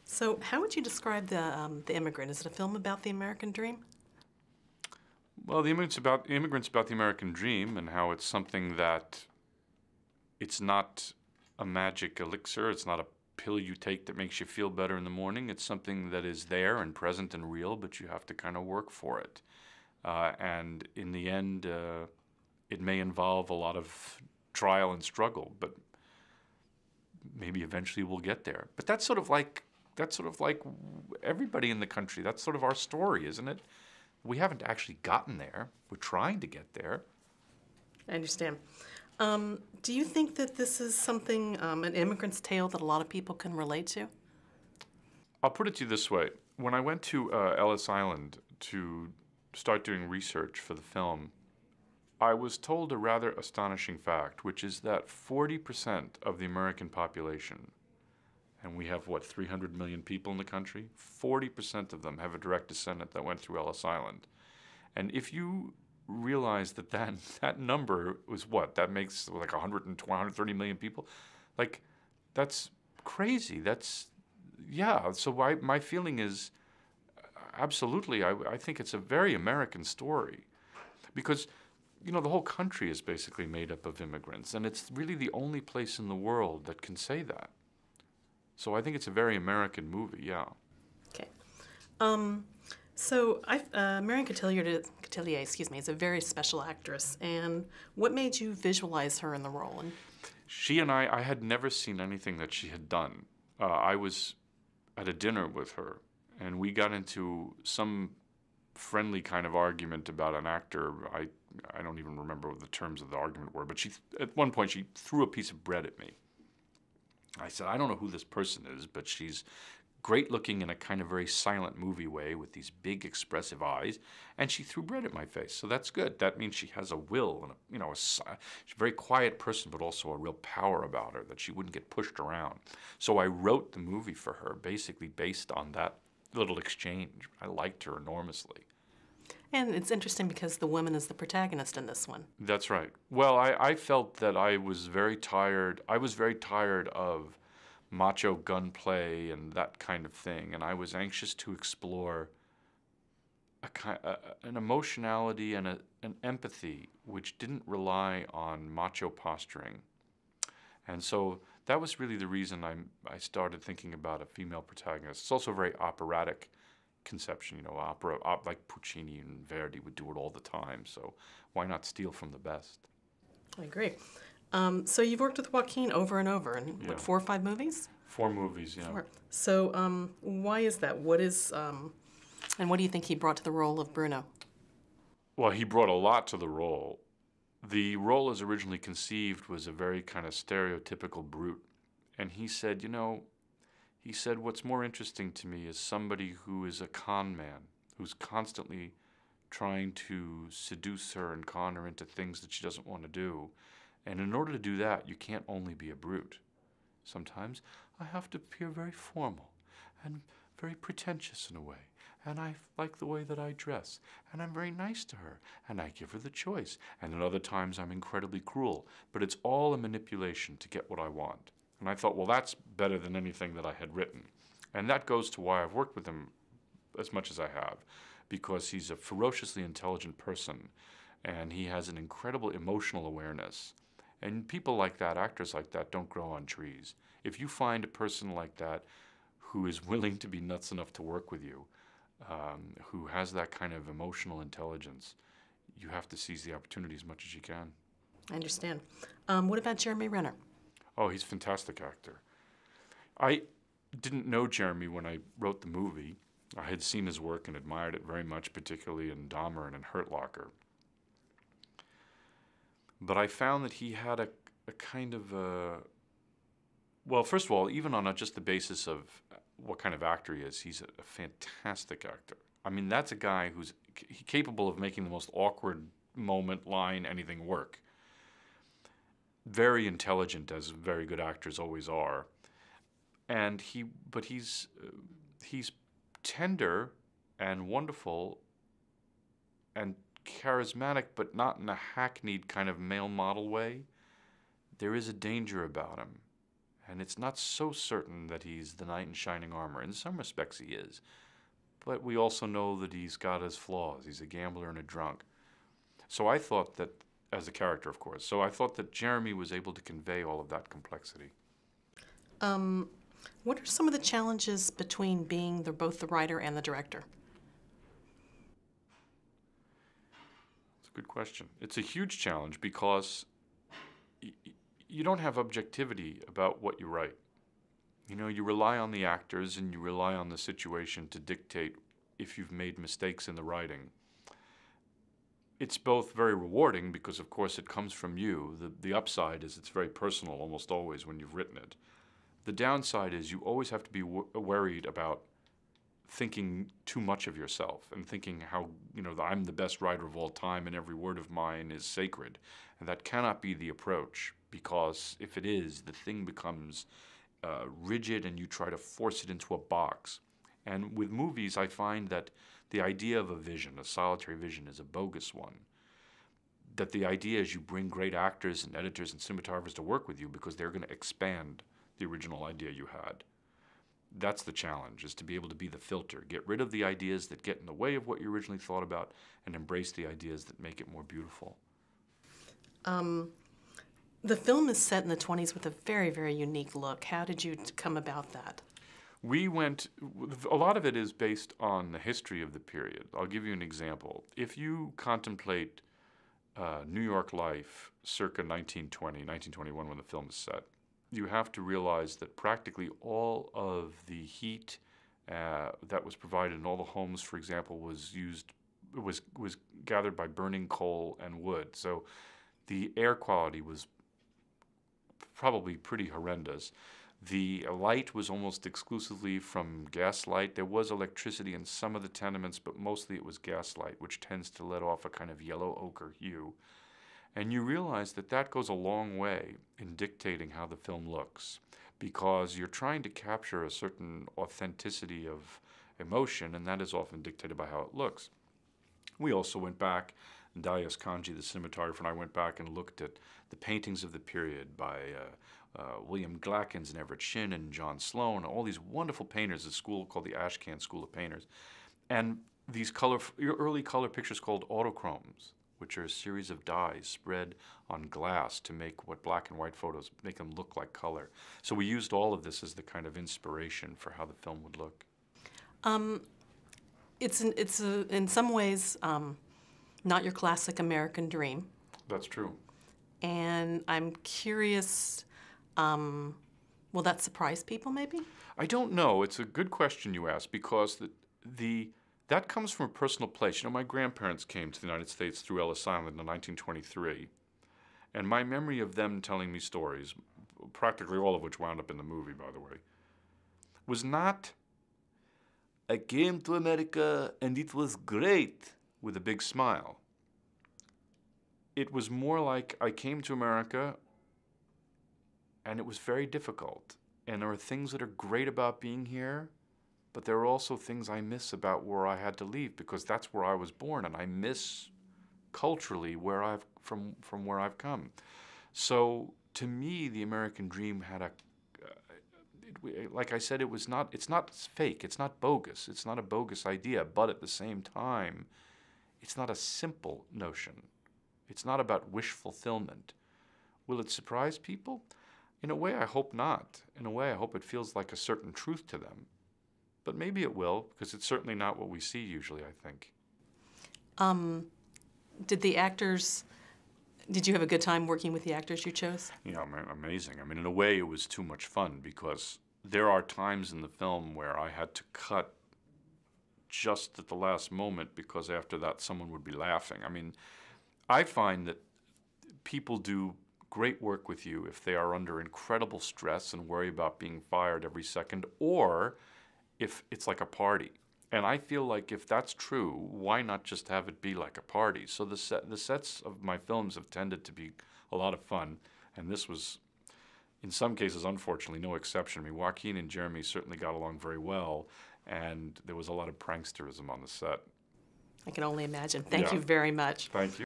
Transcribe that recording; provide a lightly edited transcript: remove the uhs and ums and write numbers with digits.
So, how would you describe the Immigrant? Is it a film about the American dream? Well, the immigrant's about the American dream and how it's something that it's not a magic elixir. It's not a pill you take that makes you feel better in the morning. It's something that is there and present and real, but you have to kind of work for it. And in the end, it may involve a lot of trial and struggle, but maybe eventually we'll get there. But that's sort of like everybody in the country. That's sort of our story, isn't it? We haven't actually gotten there. We're trying to get there. I understand. Do you think that this is something, an immigrant's tale that a lot of people can relate to? I'll put it to you this way. When I went to Ellis Island to start doing research for the film, I was told a rather astonishing fact, which is that 40% of the American population, and we have, what, 300 million people in the country? 40% of them have a direct descendant that went through Ellis Island. And if you realize that number was what? That makes like 120, 130 million people? Like, that's crazy. Yeah. So my feeling is, absolutely, I think it's a very American story. Because, the whole country is basically made up of immigrants, and it's really the only place in the world that can say that. So I think it's a very American movie, yeah. Okay. So Marion Cotillard, excuse me, is a very special actress. And what made you visualize her in the role? She and I had never seen anything that she had done. I was at a dinner with her, and we got into some friendly kind of argument about an actor. I don't even remember what the terms of the argument were, but at one point she threw a piece of bread at me. I said, I don't know who this person is, but she's great looking in a kind of very silent movie way with these big expressive eyes, and she threw bread at my face. So that's good. That means she has a will, and she's a very quiet person, but also a real power about her that she wouldn't get pushed around. So I wrote the movie for her basically based on that little exchange. I liked her enormously. And it's interesting because the woman is the protagonist in this one. That's right. Well, I felt that I was very tired. I was very tired of macho gunplay and that kind of thing, and I was anxious to explore an emotionality and an empathy which didn't rely on macho posturing. And so that was really the reason I started thinking about a female protagonist. It's also a very operatic conception, opera, like Puccini and Verdi would do it all the time, so why not steal from the best? I agree. So you've worked with Joaquin over and over, in Yeah. what, 4 or 5 movies? 4 movies, yeah. 4. So why is that? What is, and what do you think he brought to the role of Bruno? Well, he brought a lot to the role. The role as originally conceived was a very kind of stereotypical brute, and he said, what's more interesting to me is somebody who is a con man, who's constantly trying to seduce her and con her into things that she doesn't want to do. And in order to do that, you can't only be a brute. Sometimes I have to appear very formal and very pretentious in a way. And I like the way that I dress. And I'm very nice to her. And I give her the choice. And at other times I'm incredibly cruel. But it's all a manipulation to get what I want. And I thought, well, that's better than anything that I had written. And that goes to why I've worked with him as much as I have, because he's a ferociously intelligent person, and he has an incredible emotional awareness. And people like that, actors like that, don't grow on trees. If you find a person like that who is willing to be nuts enough to work with you, who has that kind of emotional intelligence, you have to seize the opportunity as much as you can. I understand. What about Jeremy Renner? Oh, he's a fantastic actor. I didn't know Jeremy when I wrote the movie. I had seen his work and admired it very much, particularly in Dahmer and in Hurt Locker. But I found that he had a kind of well, first of all, even on just the basis of what kind of actor he is, he's a fantastic actor. I mean, that's a guy who's capable of making the most awkward moment, line, anything work. Very intelligent, as very good actors always are, and he's tender and wonderful and charismatic, but not in a hackneyed kind of male model way. There is a danger about him, And it's not so certain that he's the knight in shining armor. In some respects he is. But we also know that he's got his flaws. He's a gambler and a drunk. So I thought that, as a character, of course, so I thought that Jeremy was able to convey all of that complexity. What are some of the challenges between being both the writer and the director? It's a good question. It's a huge challenge because you don't have objectivity about what you write. You know, you rely on the actors and you rely on the situation to dictate if you've made mistakes in the writing. It's both very rewarding because, of course, it comes from you. The upside is it's very personal almost always when you've written it. The downside is you always have to be worried about thinking too much of yourself and thinking how, you know, I'm the best writer of all time and every word of mine is sacred. And that cannot be the approach, because if it is, the thing becomes rigid and you try to force it into a box. And with movies, I find that the idea of a vision, a solitary vision, is a bogus one. That the idea is you bring great actors and editors and cinematographers to work with you because they're going to expand the original idea you had. That's the challenge, is to be able to be the filter. Get rid of the ideas that get in the way of what you originally thought about and embrace the ideas that make it more beautiful. The film is set in the 20s with a very, very unique look. How did you come about that? A lot of it is based on the history of the period. I'll give you an example. If you contemplate New York life circa 1920, 1921 when the film is set, you have to realize that practically all of the heat that was provided in all the homes, for example, was gathered by burning coal and wood. So the air quality was probably pretty horrendous. The light was almost exclusively from gas light. There was electricity in some of the tenements, but mostly it was gas light, which tends to let off a kind of yellow ochre hue. And you realize that that goes a long way in dictating how the film looks, because you're trying to capture a certain authenticity of emotion, and that is often dictated by how it looks. We also went back, Darius Kanji, the cinematographer, and I went back and looked at the paintings of the period by William Glackens and Everett Shin and John Sloan, all these wonderful painters, a school called the Ashcan School of Painters. And these early color pictures called autochromes, which are a series of dyes spread on glass to make what black and white photos, make them look like color. So we used all of this as the kind of inspiration for how the film would look. It's in some ways not your classic American dream. That's true. And I'm curious, will that surprise people maybe? I don't know. It's a good question you ask, because that comes from a personal place. You know, my grandparents came to the United States through Ellis Island in 1923, and my memory of them telling me stories, practically all of which wound up in the movie, by the way, was not, I came to America and it was great, with a big smile. It was more like I came to America and it was very difficult. And there are things that are great about being here, but there are also things I miss about where I had to leave, because that's where I was born, and I miss culturally from where I've come. So to me, the American dream had like I said, it's not fake, it's not bogus, it's not a bogus idea, but at the same time, it's not a simple notion. It's not about wish fulfillment. Will it surprise people? In a way, I hope not. In a way, I hope it feels like a certain truth to them. But maybe it will, because it's certainly not what we see usually, I think. Did you have a good time working with the actors you chose? Yeah, amazing. I mean, in a way, it was too much fun, because there are times in the film where I had to cut just at the last moment, because after that someone would be laughing. I mean, I find that people do great work with you if they are under incredible stress and worry about being fired every second, or if it's like a party. And I feel like if that's true, why not just have it be like a party? So the sets of my films have tended to be a lot of fun, and this was, in some cases, unfortunately, no exception. I mean, Joaquin and Jeremy certainly got along very well, and there was a lot of pranksterism on the set. I can only imagine. Thank you very much. Thank you.